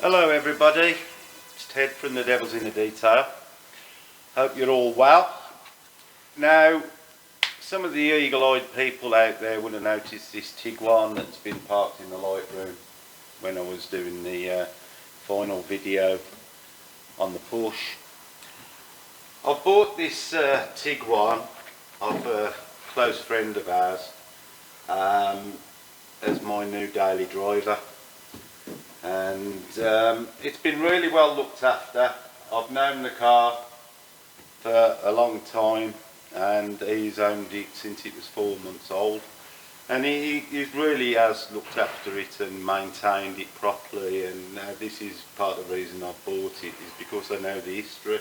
Hello everybody, it's Ted from The Devil's in the Detail. Hope you're all well. Now, some of the eagle-eyed people out there would have noticed this Tiguan that's been parked in the light room when I was doing the final video on the Porsche. I bought this Tiguan off a close friend of ours as my new daily driver. And it's been really well looked after. I've known the car for a long time, and he's owned it since it was 4 months old, and he really has looked after it and maintained it properly. And this is part of the reason I bought it, is because I know the history,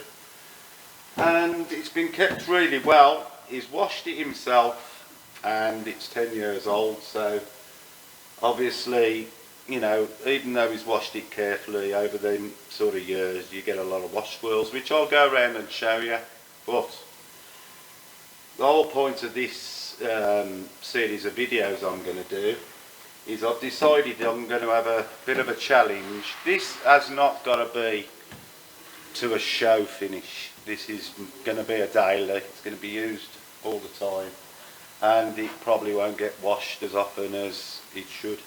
and it's been kept really well. He's washed it himself, and it's 10 years old, so obviously, you know, even though he's washed it carefully over the sort of years, you get a lot of wash swirls, which I'll go around and show you. But the whole point of this series of videos I'm going to do is I've decided I'm going to have a bit of a challenge. This has not got to be to a show finish. This is going to be a daily. It's going to be used all the time, and it probably won't get washed as often as it should.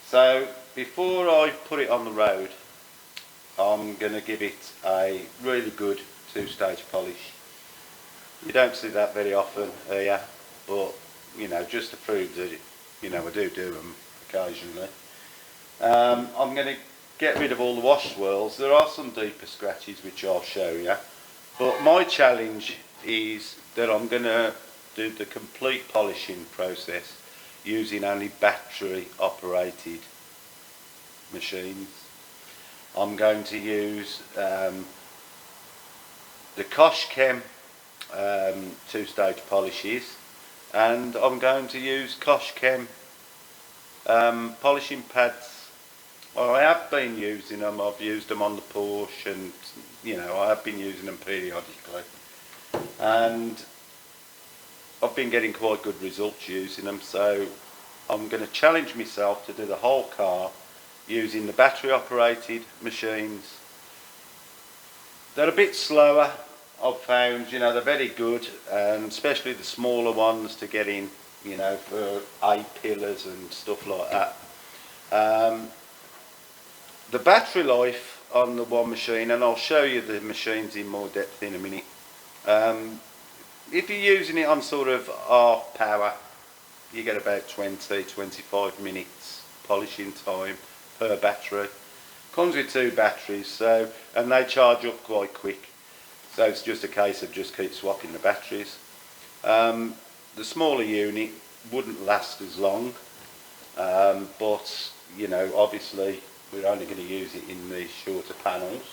So before I put it on the road, I'm going to give it a really good two-stage polish. You don't see that very often here, but you know, just to prove that you know, I do them occasionally. I'm going to get rid of all the wash swirls. There are some deeper scratches which I'll show you, but my challenge is that I'm going to do the complete polishing process using only battery operated machines. I'm going to use the Koshchem two-stage polishes, and I'm going to use Koshchem polishing pads. Well, I have been using them. I've used them on the Porsche, and you know, I have been using them periodically, and I've been getting quite good results using them. So I'm going to challenge myself to do the whole car using the battery operated machines. They're a bit slower, I've found. You know, they're very good, and especially the smaller ones to get in, you know, for A-pillars and stuff like that. The battery life on the one machine, and I'll show you the machines in more depth in a minute. If you're using it on sort of half power, you get about 20-25 minutes polishing time per battery. Comes with 2 batteries, so, and they charge up quite quick, so it's just a case of just keep swapping the batteries. The smaller unit wouldn't last as long, but you know, obviously we're only going to use it in these shorter panels.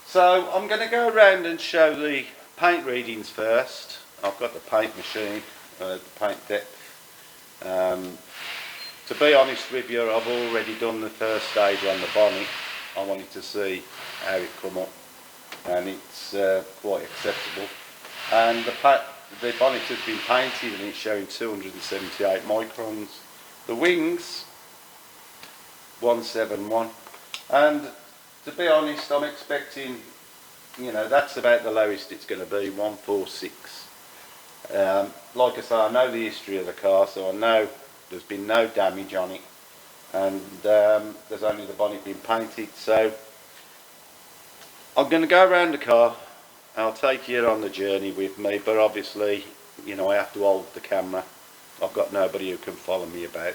So I'm going to go around and show the paint readings first. I've got the paint machine, the paint depth. To be honest with you, I've already done the first stage on the bonnet. I wanted to see how it come up, and it's quite acceptable. And the bonnet has been painted, and it's showing 278 microns. The wings, 171, and to be honest, I'm expecting, you know, that's about the lowest it's going to be, 146. Like I say, I know the history of the car, so I know there's been no damage on it, and there's only the bonnet been painted. So I'm going to go around the car. I'll take you on the journey with me, but obviously, you know, I have to hold the camera. I've got nobody who can follow me about.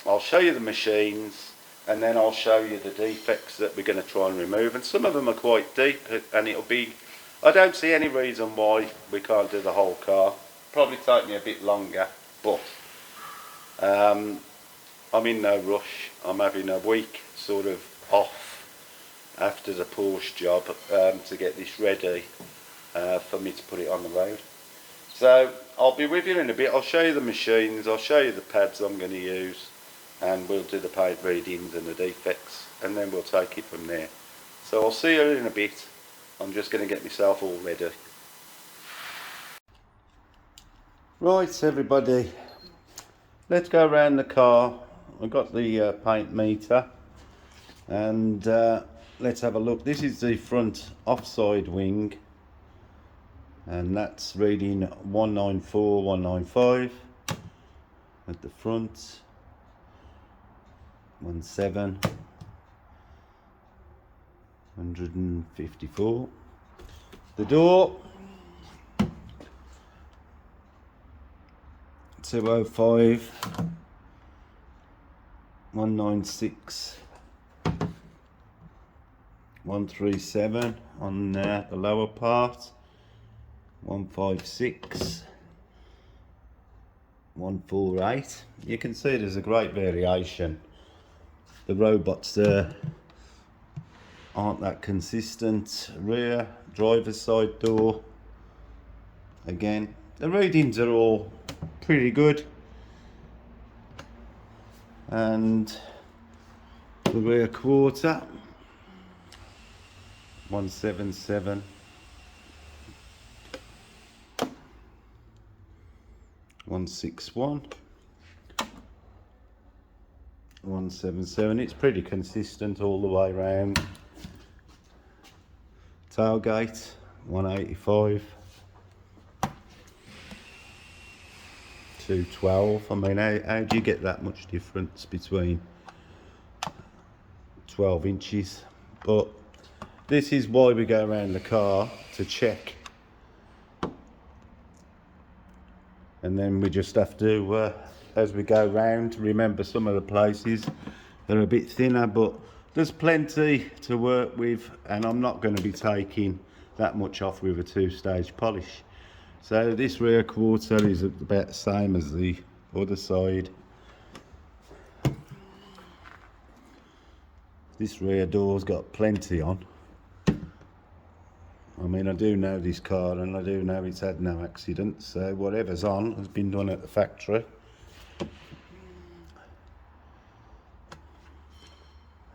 I'll show you the machines, and then I'll show you the defects that we're going to try and remove, and some of them are quite deep, and it'll be, I don't see any reason why we can't do the whole car. Probably take me a bit longer, but I'm in no rush. I'm having a week sort of off after the Porsche job to get this ready for me to put it on the road. So I'll be with you in a bit. I'll show you the machines, I'll show you the pads I'm going to use, and we'll do the paint readings and the defects, and then we'll take it from there. So I'll see you in a bit. I'm just going to get myself all ready. Right everybody, let's go around the car. I've got the paint meter, And let's have a look. This is the front offside wing, and that's reading 194, 195 at the front, 17, 154. The door, 205, 196, 137 on the lower part, 156, 148. You can see there's a great variation. The robots there aren't that consistent. Rear driver's side door, again the readings are all pretty good, and the rear quarter, 177, 161, 177. It's pretty consistent all the way around. Tailgate, 185, 212. I mean, how do you get that much difference between 12 inches? But this is why we go around the car to check, and then we just have to, as we go round, remember some of the places they're a bit thinner, but there's plenty to work with, and I'm not going to be taking that much off with a two-stage polish. So this rear quarter is about the same as the other side. This rear door's got plenty on. I mean, I do know this car, and I do know it's had no accidents, so whatever's on has been done at the factory.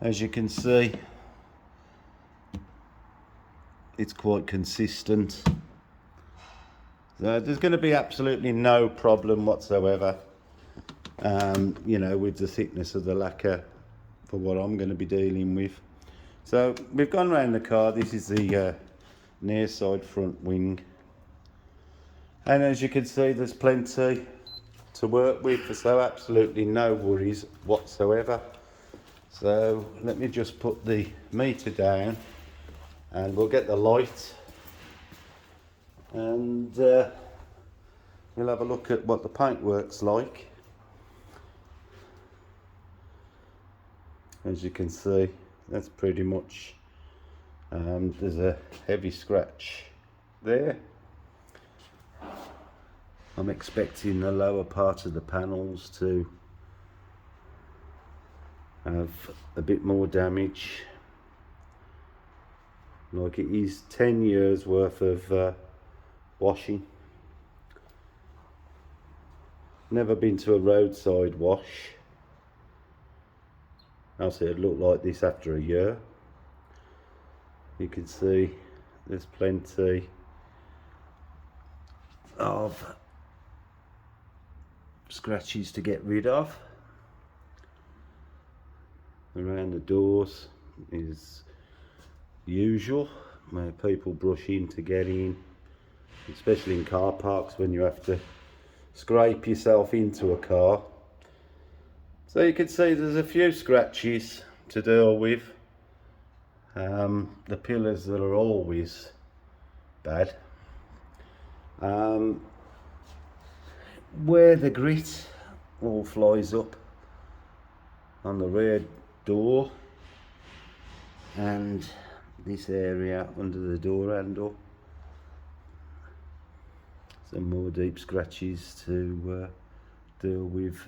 As you can see, it's quite consistent. So there's going to be absolutely no problem whatsoever, you know, with the thickness of the lacquer for what I'm going to be dealing with. So we've gone around the car. This is the near side front wing, and as you can see, there's plenty to work with, so absolutely no worries whatsoever. So let me just put the meter down, and we'll get the light, and we'll have a look at what the paintwork's like. As you can see, that's pretty much, there's a heavy scratch there. I'm expecting the lower part of the panels to have a bit more damage. Like, it is 10 years worth of washing. Never been to a roadside wash, else it'd look like this after a year. You can see there's plenty of scratches to get rid of. Around the doors is usual, where people brush in to get in, especially in car parks when you have to scrape yourself into a car. So you can see there's a few scratches to deal with. The pillars that are always bad. Where the grit all flies up on the rear door, and this area under the door handle, some more deep scratches to deal with,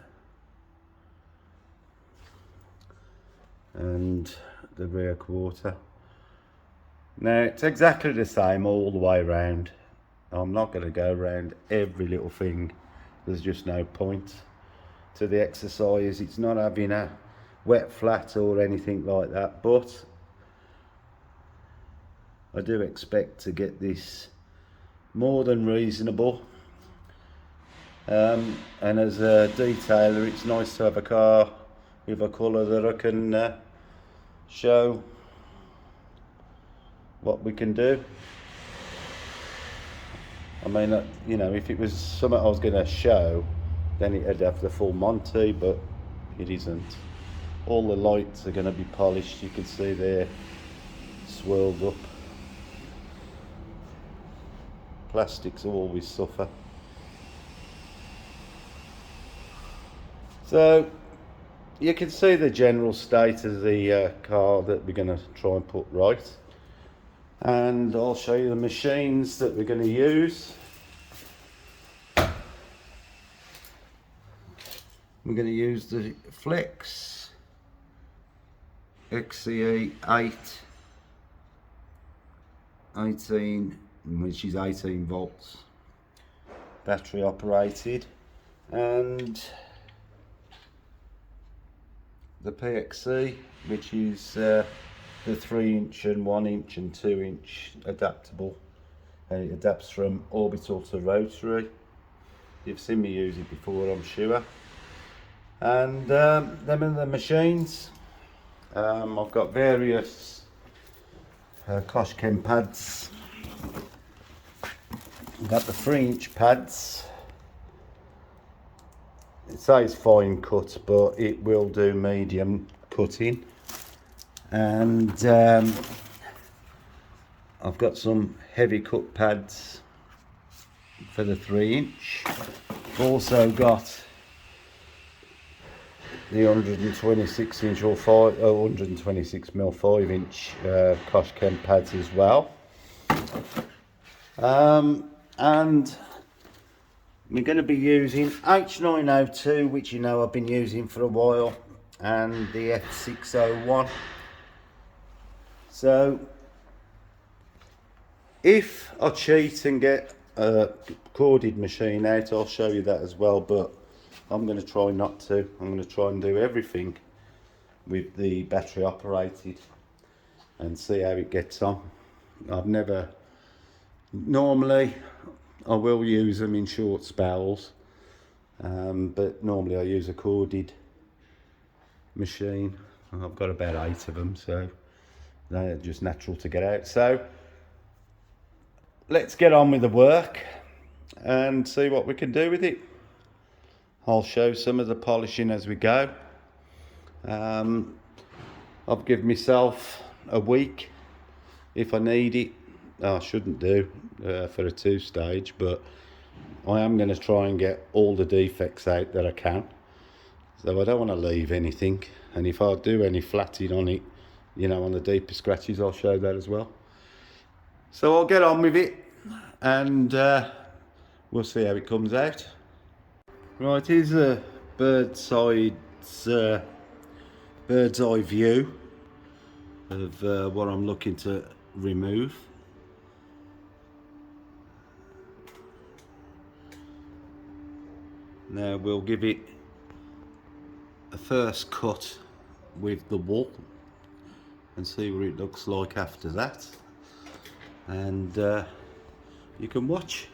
and the rear quarter. Now it's exactly the same all the way around. I'm not going to go around every little thing, there's just no point to the exercise. It's not having a wet flat or anything like that, but I do expect to get this more than reasonable. And as a detailer, it's nice to have a car with a colour that I can show what we can do. I mean, you know, if it was something I was going to show, then it'd have the full Monty, but it isn't. All the lights are going to be polished. You can see they're swirled up. Plastics always suffer. So you can see the general state of the car that we're going to try and put right. And I'll show you the machines that we're going to use. We're going to use the Flex XCE 18, which is 18 volts, battery operated, and the PXC, which is the 3-inch and 1-inch and 2-inch adaptable. It adapts from orbital to rotary. You've seen me use it before, I'm sure. And them are the machines. I've got various Koshken pads. I've got the 3-inch pads. It says fine cut, but it will do medium cutting. And I've got some heavy cut pads for the 3-inch. I've also got the 126-inch or 126mm 5-inch Koshken pads as well. And we're going to be using H902, which you know I've been using for a while, and the F601. So if I cheat and get a corded machine out, I'll show you that as well, but I'm going to try not to. I'm going to try and do everything with the battery operated and see how it gets on. Normally I will use them in short spells, but normally I use a corded machine. I've got about 8 of them, so they're just natural to get out. So let's get on with the work and see what we can do with it. I'll show some of the polishing as we go. I've given myself a week if I need it. I shouldn't do for a 2-stage, but I am going to try and get all the defects out that I can. So I don't want to leave anything, and if I do any flatting on it, you know, on the deeper scratches, I'll show that as well. So I'll get on with it, and we'll see how it comes out. Right, here's a bird's eye view of what I'm looking to remove. Now we'll give it a first cut with the wool and see what it looks like after that, and you can watch.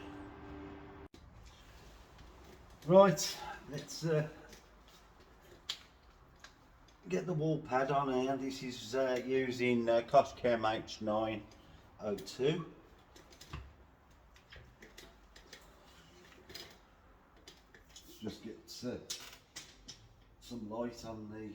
Right, let's get the wool pad on here. This is using Koshken H902. Just get some light on the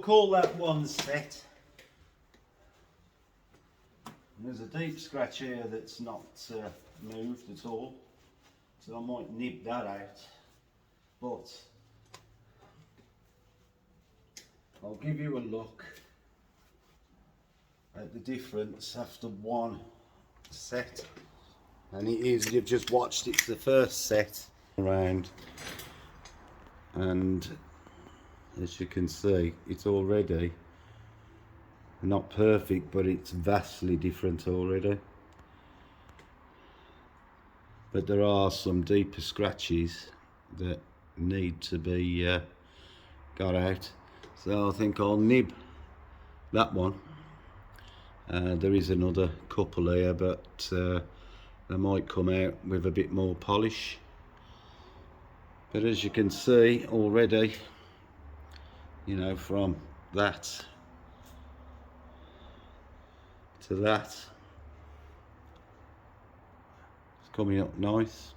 call that one set. There's a deep scratch here that's not moved at all, so I might nib that out, but I'll give you a look at the difference after one set. And it is, you've just watched, it's the first set around, and as you can see, it's already not perfect, but it's vastly different already. But there are some deeper scratches that need to be got out, so I think I'll nib that one. There is another couple here, but they might come out with a bit more polish. But as you can see already, you know, from that to that, it's coming up nice.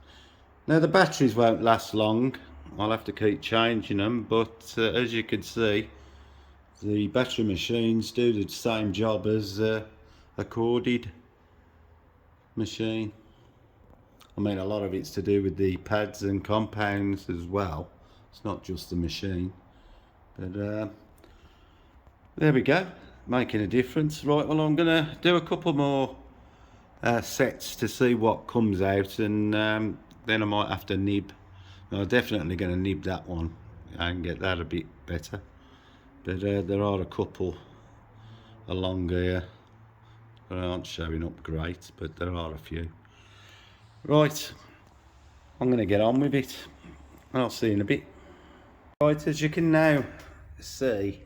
Now the batteries won't last long, I'll have to keep changing them, but as you can see, the battery machines do the same job as a corded machine. I mean, a lot of it's to do with the pads and compounds as well, it's not just the machine. But there we go, making a difference. Right, well, I'm gonna do a couple more sets to see what comes out, and then I might have to nib. I'm definitely going to nib that one and get that a bit better. But there are a couple along here that aren't showing up great, but there are a few. Right, I'm going to get on with it, and I'll see you in a bit. Right, as you can now see,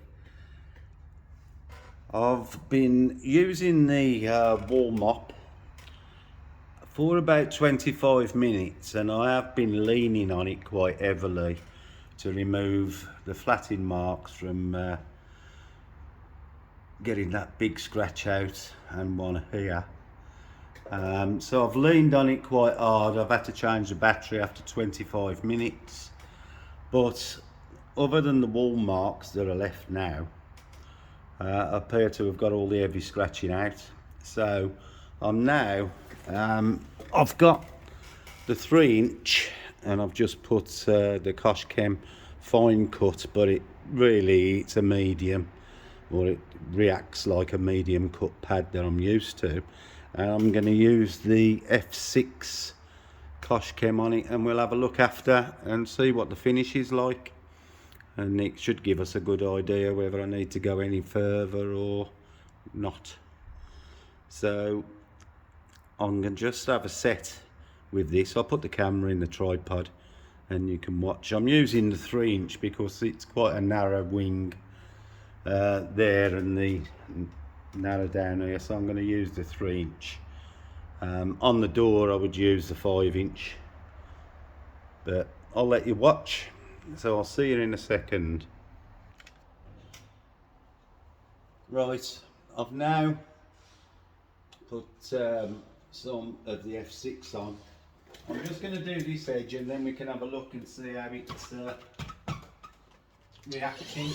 I've been using the wall mop for about 25 minutes, and I have been leaning on it quite heavily to remove the flatting marks from getting that big scratch out and one here. So I've leaned on it quite hard. I've had to change the battery after 25 minutes, but other than the wall marks that are left now, I appear to have got all the heavy scratching out. So I'm now, I've got the 3-inch, and I've just put the Koshchem fine cut, but it's a medium, or it reacts like a medium cut pad that I'm used to. And I'm going to use the F6 Koshchem on it, and we'll have a look after and see what the finish is like. And it should give us a good idea whether I need to go any further or not. So I'm going to just have a set with this. I'll put the camera in the tripod and you can watch. I'm using the 3-inch because it's quite a narrow wing there, and the narrow down here, so I'm going to use the 3-inch. On the door I would use the 5-inch, but I'll let you watch. So I'll see you in a second. Right, I've now put some of the F6 on. I'm just going to do this edge, and then we can have a look and see how it's reacting.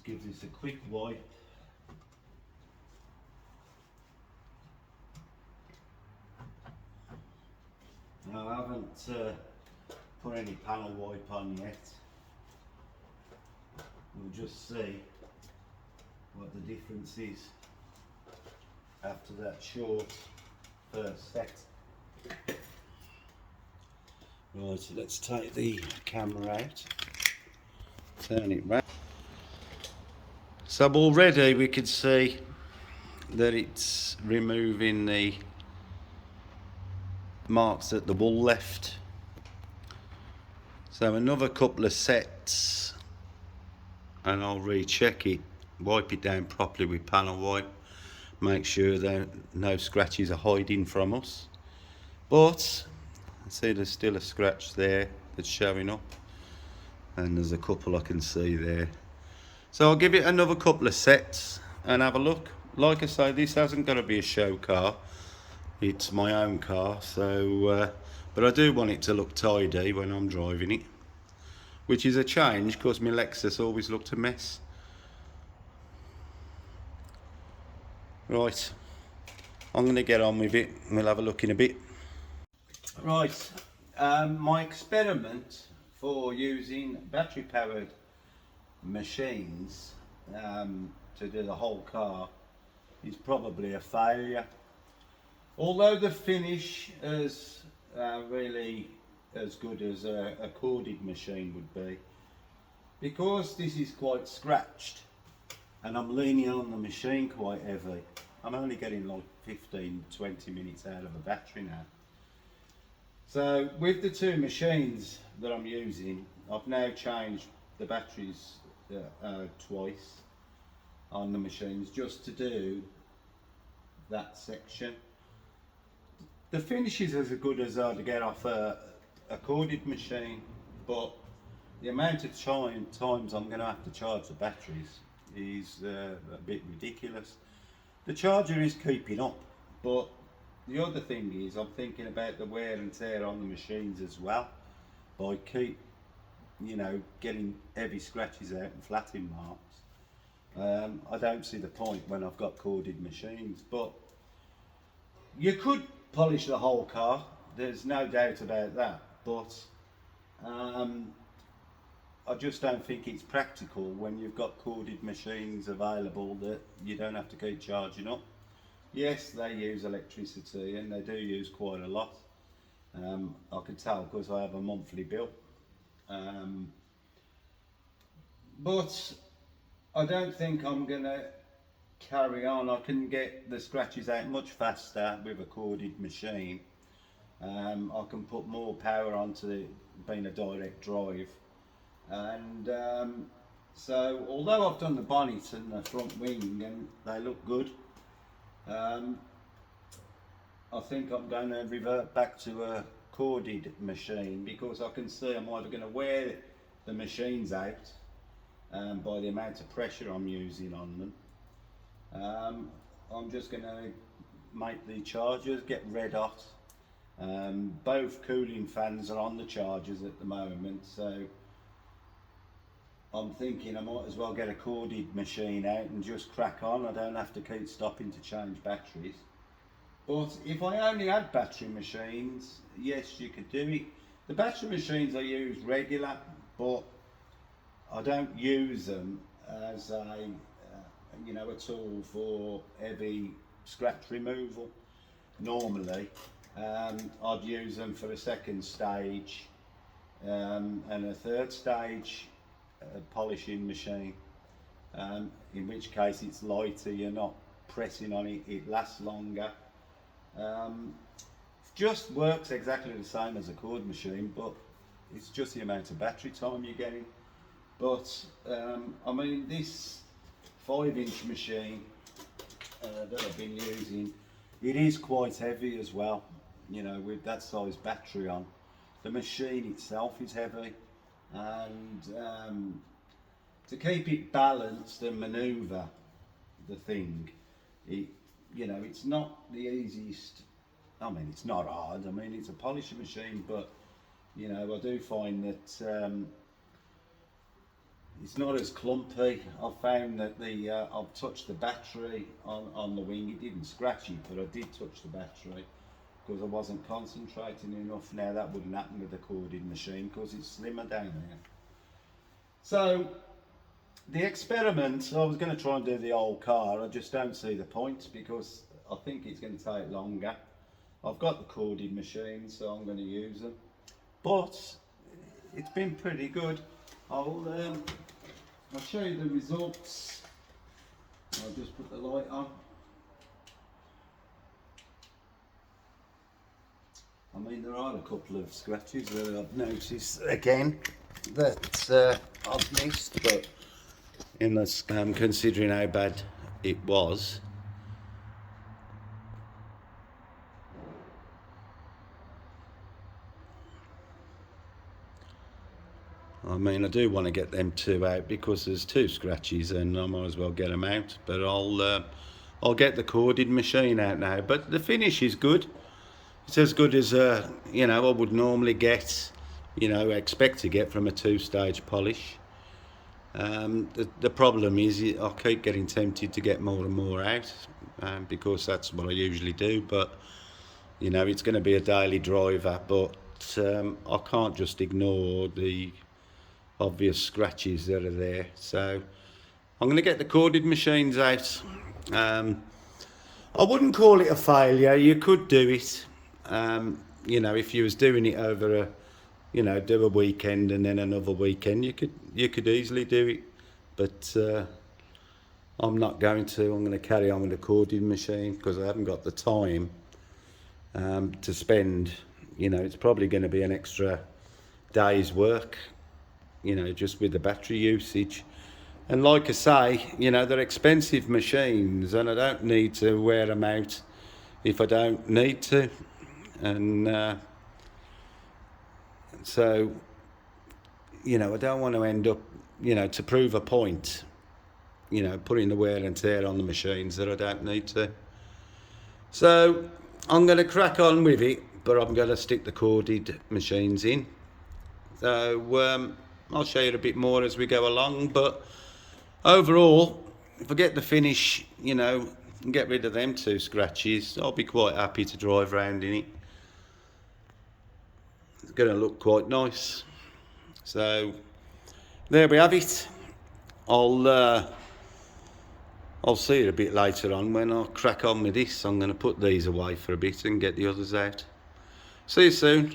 give this a quick wipe. Now, I haven't put any panel wipe on yet. We'll just see what the difference is after that short first set. Right, so let's take the camera out, turn it round. So already we can see that it's removing the marks that the wool left. So another couple of sets and I'll recheck it, wipe it down properly with panel wipe, make sure that no scratches are hiding from us. But see, there's still a scratch there that's showing up, and there's a couple I can see there. So I'll give it another couple of sets and have a look. Like I say, this hasn't got to be a show car, it's my own car, so but I do want it to look tidy when I'm driving it, which is a change because my Lexus always looked a mess. Right, I'm going to get on with it and we'll have a look in a bit. Right, my experiment for using battery powered machines to do the whole car is probably a failure. Although the finish is really as good as a corded machine would be, because this is quite scratched and I'm leaning on the machine quite heavy, I'm only getting like 15-20 minutes out of a battery now. So with the two machines that I'm using, I've now changed the batteries twice on the machines just to do that section. The finish is as good as I'd get off a corded machine, but the amount of times I'm going to have to charge the batteries is a bit ridiculous. The charger is keeping up, but the other thing is I'm thinking about the wear and tear on the machines as well. By getting heavy scratches out and flattening marks. I don't see the point when I've got corded machines, but you could polish the whole car, there's no doubt about that, but I just don't think it's practical when you've got corded machines available that you don't have to keep charging up. Yes, they use electricity and they do use quite a lot. I can tell because I have a monthly bill. But I don't think I'm going to carry on. I can get the scratches out much faster with a corded machine. I can put more power onto it being a direct drive. And so although I've done the bonnet and the front wing and they look good, I think I'm going to revert back to a corded machine because I can see I'm either going to wear the machines out by the amount of pressure I'm using on them. I'm just going to make the chargers get red hot. Both cooling fans are on the chargers at the moment, so I'm thinking I might as well get a corded machine out and just crack on. I don't have to keep stopping to change batteries. But if I only had battery machines, yes, you could do it. The battery machines I use regular, but I don't use them as a tool for heavy scratch removal. Normally, I'd use them for a second stage and a third stage polishing machine. In which case it's lighter, you're not pressing on it, it lasts longer. Just works exactly the same as a cord machine, but it's just the amount of battery time you're getting. But I mean, this 5-inch machine that I've been using, it is quite heavy as well, with that size battery on. The machine itself is heavy, and to keep it balanced and manoeuvre the thing, it's not the easiest. I mean, it's not hard. I mean, it's a polishing machine, but I do find that it's not as clumpy. I found that I've touched the battery on the wing. It didn't scratch it, but I did touch the battery because I wasn't concentrating enough. Now that wouldn't happen with the corded machine because it's slimmer down there. So the experiment, I was going to try and do the old car. I just don't see the point because I think it's going to take longer. I've got the corded machine, so I'm going to use them. But it's been pretty good. I'll show you the results. I'll just put the light on. I mean, there are a couple of scratches that I've noticed again that I've missed, but in this, considering how bad it was. I mean, I do want to get them two out because there's two scratches and I might as well get them out. But I'll get the corded machine out now. But the finish is good. It's as good as you know, I would normally get, you know, expect to get from a two-stage polish. The problem is I keep getting tempted to get more and more out because that's what I usually do. But you know, it's going to be a daily driver. But I can't just ignore the obvious scratches that are there, so I'm going to get the corded machines out. I wouldn't call it a failure. You could do it, you know, if you was doing it over a, you know, do a weekend and then another weekend, you could easily do it, but I'm not going to. I'm going to carry on with the corded machine because I haven't got the time to spend. You know, it's probably going to be an extra day's work, you know, just with the battery usage. And like I say, you know, they're expensive machines and I don't need to wear them out if I don't need to. And so, you know, I don't want to end up, you know, to prove a point, you know, putting the wear and tear on the machines that I don't need to. So I'm going to crack on with it, but I'm going to stick the corded machines in. So I'll show you a bit more as we go along, but overall, if I get the finish, you know, and get rid of them two scratches, I'll be quite happy to drive around in it. It's going to look quite nice. So there we have it. I'll see you a bit later on when I crack on with this. I'm going to put these away for a bit and get the others out. See you soon.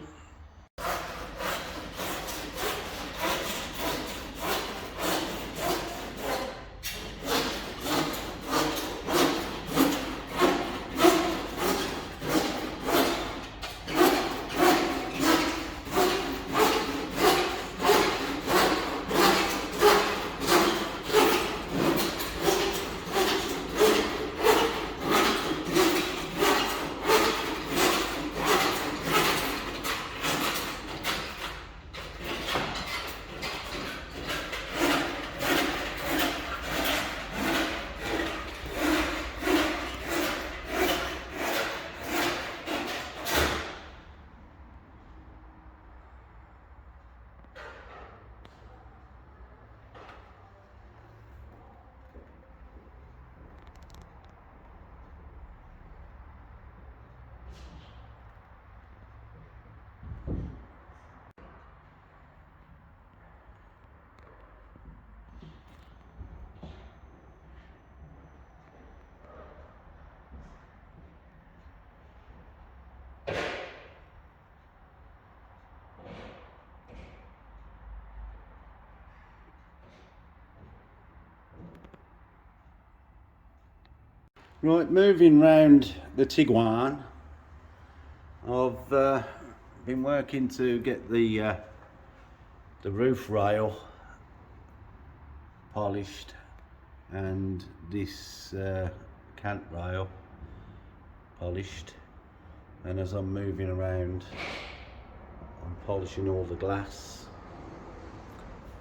Right, moving round the Tiguan, I've been working to get the roof rail polished and this cant rail polished, and as I'm moving around I'm polishing all the glass.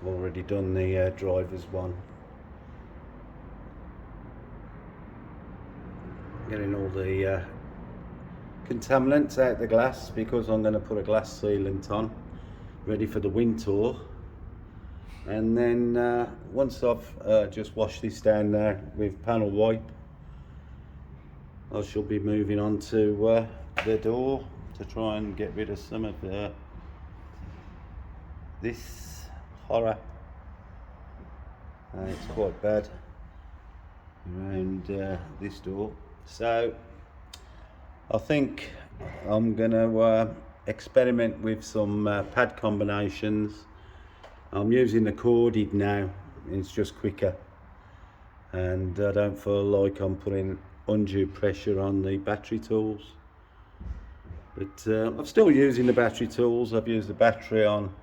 I've already done the driver's one, getting all the contaminants out the glass because I'm going to put a glass sealant on ready for the wind tour. And then once I've just washed this down now with panel wipe, I shall be moving on to the door to try and get rid of some of this horror. It's quite bad around this door, so I think I'm going to experiment with some pad combinations. I'm using the corded now, it's just quicker, and I don't feel like I'm putting undue pressure on the battery tools. But I'm still using the battery tools. I've used the battery on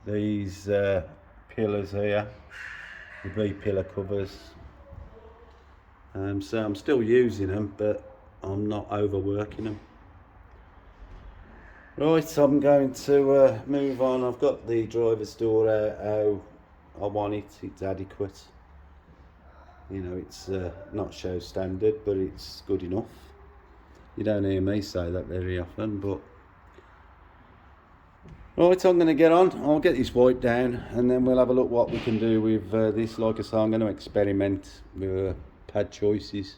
these pillars here, the B-pillar covers. So I'm still using them, but I'm not overworking them. Right, I'm going to move on. I've got the driver's door out how I want it. It's adequate. You know, it's not show standard, but it's good enough. You don't hear me say that very often, but right, I'm going to get on. I'll get this wiped down, and then we'll have a look what we can do with this. Like I say, I'm going to experiment with pad choices,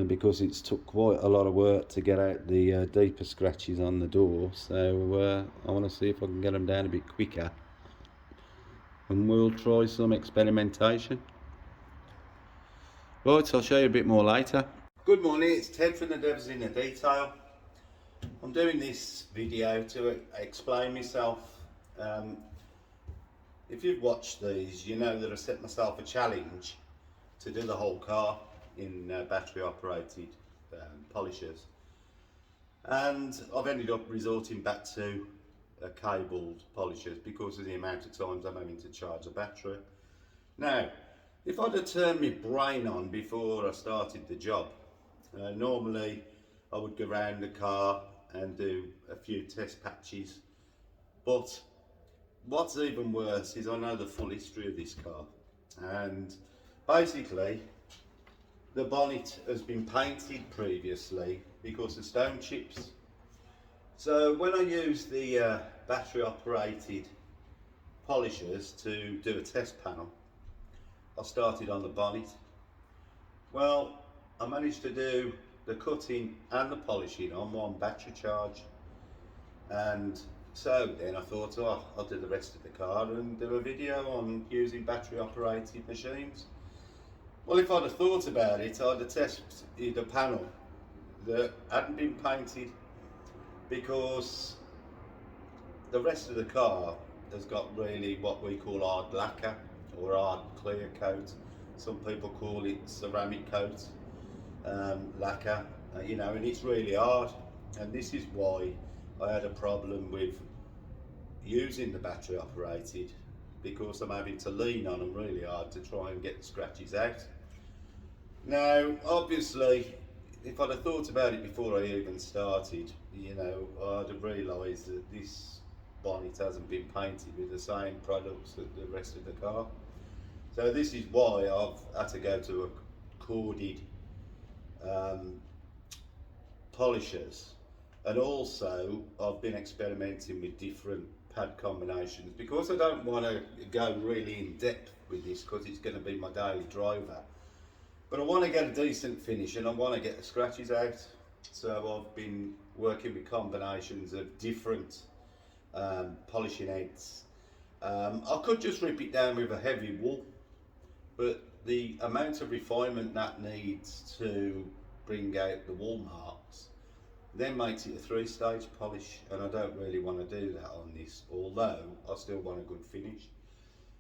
because it's took quite a lot of work to get out the deeper scratches on the door. So I want to see if I can get them down a bit quicker, and we'll try some experimentation. Right, so I'll show you a bit more later. Good morning, it's Ted from the Devs in the Detail. I'm doing this video to explain myself. If you've watched these, you know that I set myself a challenge to do the whole car in battery operated polishers, and I've ended up resorting back to cabled polishers because of the amount of times I'm having to charge the battery. Now, if I'd have turned my brain on before I started the job, normally I would go around the car and do a few test patches, but what's even worse is I know the full history of this car, and basically the bonnet has been painted previously because of stone chips. So when I use the battery operated polishers to do a test panel, I started on the bonnet. Well, I managed to do the cutting and the polishing on one battery charge, and so then I thought, oh, I'll do the rest of the car and do a video on using battery operated machines. Well, if I'd have thought about it, I'd have tested a panel that hadn't been painted, because the rest of the car has got really what we call hard lacquer or hard clear coat. Some people call it ceramic coat lacquer, you know, and it's really hard. And this is why I had a problem with using the battery operated, because I'm having to lean on them really hard to try and get the scratches out. Now, obviously, if I'd have thought about it before I even started, you know, I'd have realised that this bonnet hasn't been painted with the same products that the rest of the car. So this is why I've had to go to a corded polishers, and also I've been experimenting with different pad combinations because I don't want to go really in depth with this because it's going to be my daily driver. But I want to get a decent finish and I want to get the scratches out. So I've been working with combinations of different polishing heads. I could just rip it down with a heavy wool, but the amount of refinement that needs to bring out the wool marks then makes it a 3-stage polish, and I don't really want to do that on this, although I still want a good finish.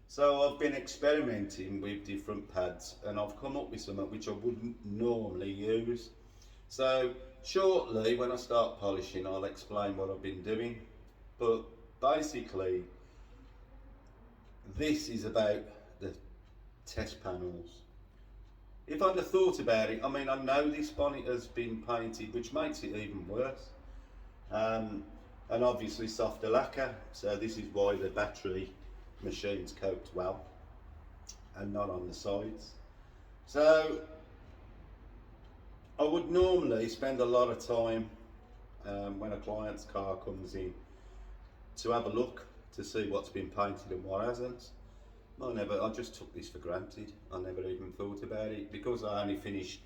So I've been experimenting with different pads and I've come up with something which I wouldn't normally use. So shortly when I start polishing I'll explain what I've been doing, but basically this is about the test panels. If I'd have thought about it, I mean, I know this bonnet has been painted, which makes it even worse, and obviously softer lacquer, so this is why the battery machines coat well and not on the sides. So I would normally spend a lot of time when a client's car comes in to have a look to see what's been painted and what hasn't. I just took this for granted. I never even thought about it because I only finished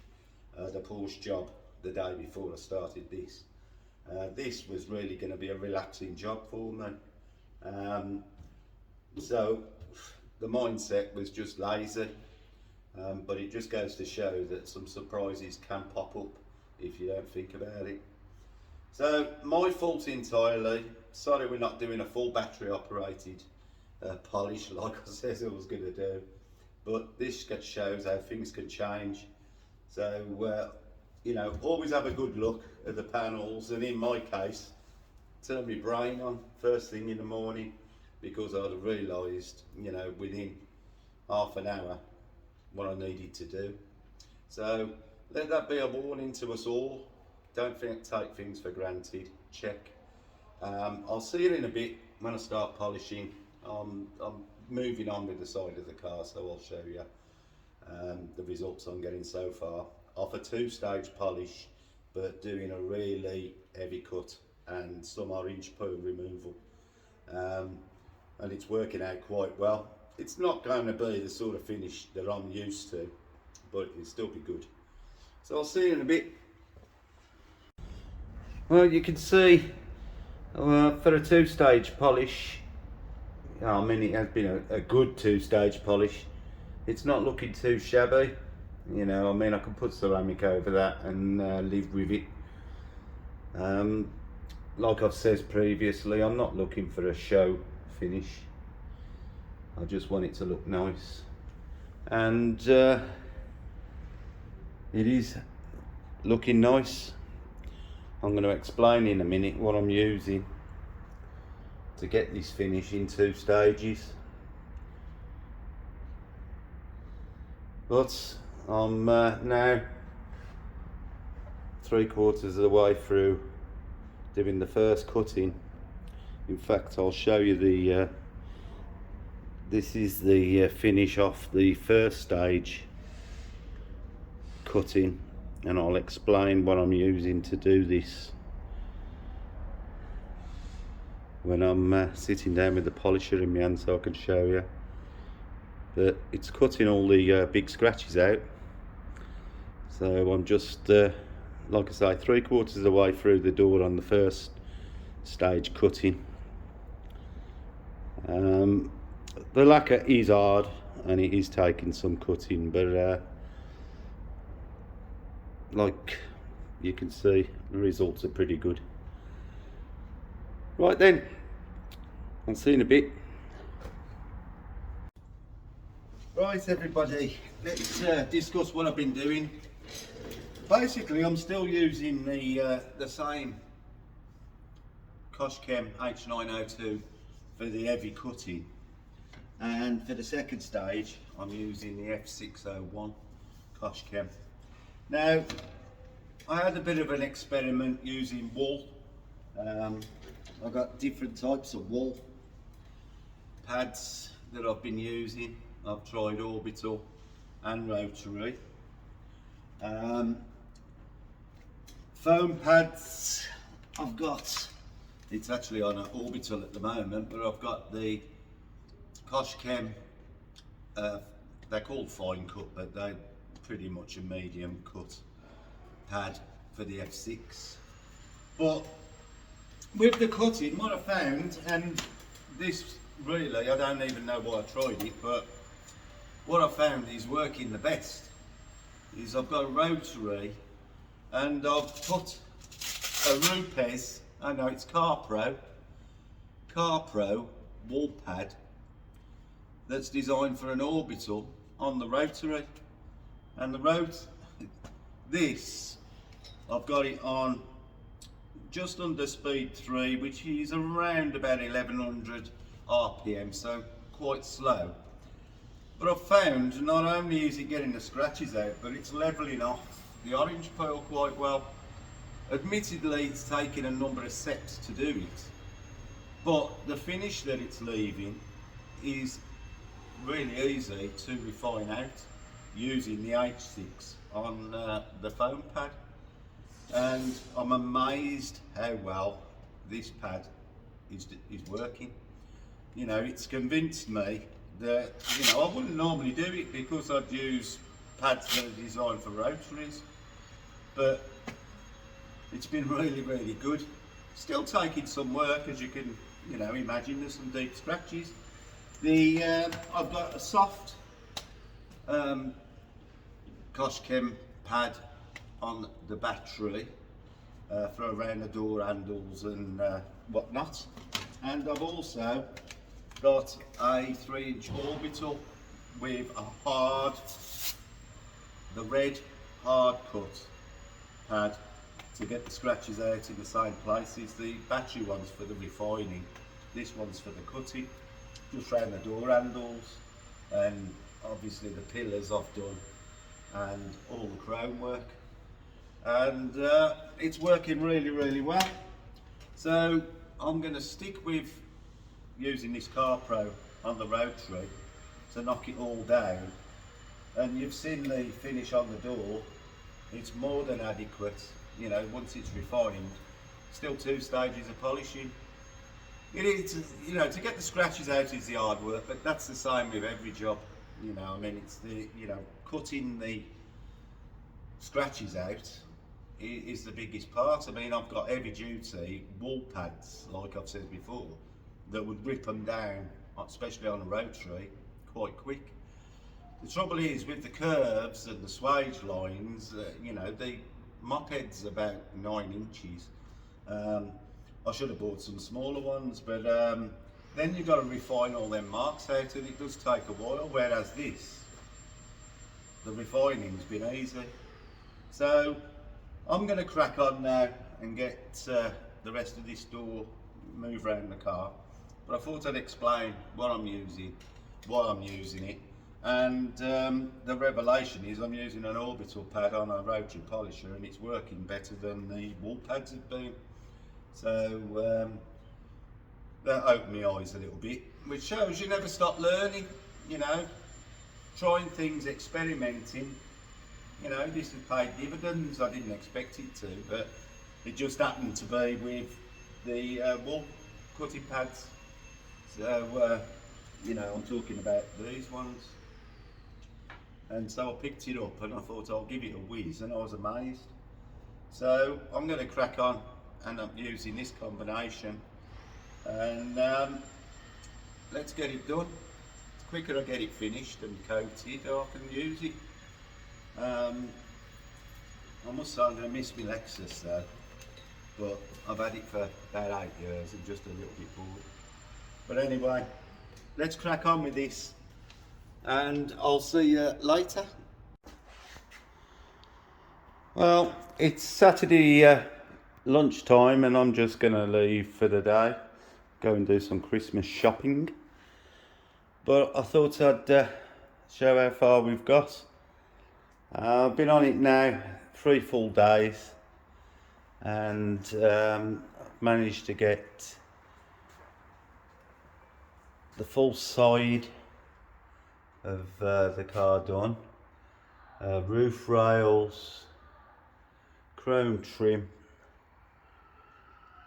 the Porsche job the day before I started this. This was really going to be a relaxing job for me. So the mindset was just lazy, but it just goes to show that some surprises can pop up if you don't think about it. So my fault entirely. Sorry we're not doing a full battery operated polish like I said I was going to do, but this shows how things can change. So always have a good look at the panels, and in my case turn my brain on first thing in the morning, because I'd have realised within half an hour what I needed to do. So let that be a warning to us all. Don't take things for granted. Check. I'll see you in a bit when I start polishing. I'm moving on with the side of the car, so I'll show you the results I'm getting so far. Off a 2-stage polish, but doing a really heavy cut and some orange peel removal. And it's working out quite well. It's not going to be the sort of finish that I'm used to, but it'll still be good. So I'll see you in a bit. Well, you can see for a 2-stage polish, it has been a good 2-stage polish. It's not looking too shabby. I can put ceramic over that and live with it. Like I've said previously, I'm not looking for a show finish. I just want it to look nice, and it is looking nice. I'm going to explain in a minute what I'm using to get this finish in 2 stages. But I'm now 3/4 of the way through doing the first cutting. In fact, I'll show you the this is the finish off the first stage cutting, and I'll explain what I'm using to do this when I'm sitting down with the polisher in my hand, so I can show you. But it's cutting all the big scratches out. So I'm just like I say, 3/4 of the way through the door on the first stage cutting. The lacquer is hard and it is taking some cutting, but like you can see, the results are pretty good. Right then, I'll see you in a bit. Right everybody, let's discuss what I've been doing. Basically, I'm still using the same Koshchem H902 for the heavy cutting, and for the second stage I'm using the F601 Koshchem. Now, I had a bit of an experiment using wool. I've got different types of wool pads that I've been using. I've tried orbital and rotary. Foam pads, I've got, it's actually on an orbital at the moment, but I've got the Koshchem, they're called fine cut, but they're pretty much a medium cut pad for the F6. But with the cutting, what I found, and this really, I don't even know why I tried it, but what I found is working the best is I've got a rotary and I've put a Rupes, I know it's Car Pro wool pad that's designed for an orbital on the rotary, and this I've got it on just under speed 3, which is around about 1100 RPM, so quite slow. But I've found not only is it getting the scratches out, but it's levelling off the orange peel quite well. Admittedly, it's taken a number of steps to do it, but the finish that it's leaving is really easy to refine out using the H6 on the foam pad, and I'm amazed how well this pad is working. you know, it's convinced me that, you know, I wouldn't normally do it because I'd use pads that are designed for rotaries, but it's been really, really good. Still taking some work, as you can, you know, imagine. There's some deep scratches. I've got a soft Koshkem pad on the battery for around the door handles and whatnot, and I've also got a 3-inch orbital with the red hard cut pad to get the scratches out in the same places. The battery one's for the refining, this one's for the cutting, just round the door handles, and obviously the pillars I've done and all the chrome work, and it's working really, really well. So I'm going to stick with using this Car Pro on the rotary to knock it all down, and you've seen the finish on the door. It's more than adequate, you know, once it's refined. Still 2 stages of polishing. It is, you know, to get the scratches out is the hard work, but that's the same with every job, you know. I mean, it's the, you know, cutting the scratches out is the biggest part. I mean, I've got heavy duty wall pads, like I've said before, that would rip them down, especially on a rotary, quite quick. The trouble is with the curves and the swage lines, you know, the moped's about 9 inches. I should have bought some smaller ones, but then you've got to refine all them marks out, and it does take a while, whereas this, the refining's been easy. So I'm going to crack on now and get the rest of this door moved around the car, but I thought I'd explain what I'm using, why I'm using it. And the revelation is I'm using an orbital pad on a rotary polisher, and it's working better than the wall pads have been. So that opened my eyes a little bit, which shows you never stop learning, you know, trying things, experimenting. You know, this has paid dividends. I didn't expect it to, but it just happened to be with the wall cutting pads. So, you know, I'm talking about these ones. And so I picked it up and I thought I'll give it a whiz, and I was amazed. So I'm going to crack on, and I'm using this combination, and let's get it done. The quicker I get it finished and coated, I can use it. I must say I'm going to miss my Lexus though, but I've had it for about 8 years and just a little bit bored. But anyway, let's crack on with this, and I'll see you later. Well, it's Saturday lunchtime, and I'm just going to leave for the day, go and do some Christmas shopping. But I thought I'd show how far we've got. I've been on it now 3 full days, and I've managed to get the full side of the car done. Roof rails, chrome trim,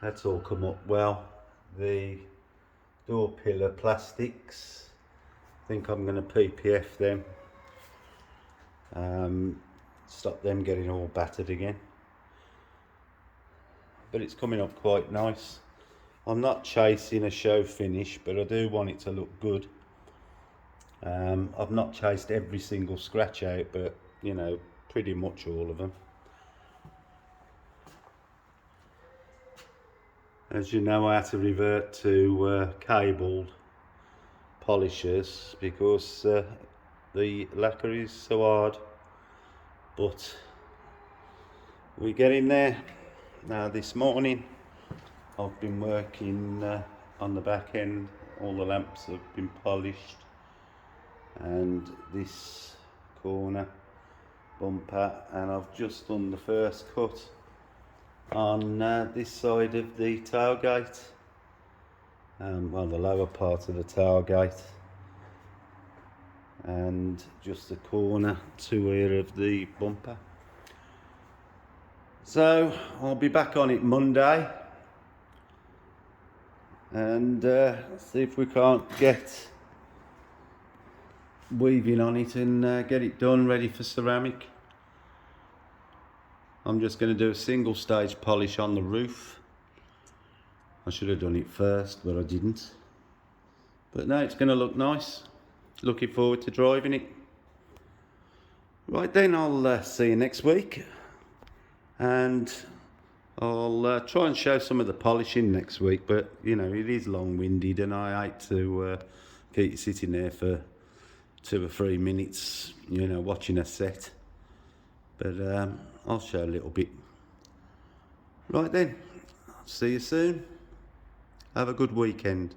that's all come up well. The door pillar plastics, I think I'm going to PPF them. Stop them getting all battered again, but it's coming up quite nice. I'm not chasing a show finish, but I do want it to look good. I've not chased every single scratch out, but you know, pretty much all of them. As you know, I had to revert to cabled polishers because the lacquer is so hard, but we're getting there. Now this morning I've been working on the back end. All the lamps have been polished, and this corner bumper, and I've just done the first cut on this side of the tailgate, well, the lower part of the tailgate, and just the corner to here of the bumper. So I'll be back on it Monday, and see if we can't get weaving on it and get it done ready for ceramic. I'm just going to do a single stage polish on the roof. I should have done it first, but I didn't. But now it's going to look nice. Looking forward to driving it. Right then, I'll see you next week, and I'll try and show some of the polishing next week, but you know, it is long-winded and I hate to keep you sitting there for 2 or 3 minutes, you know, watching a set. But I'll show a little bit. Right then, see you soon. Have a good weekend.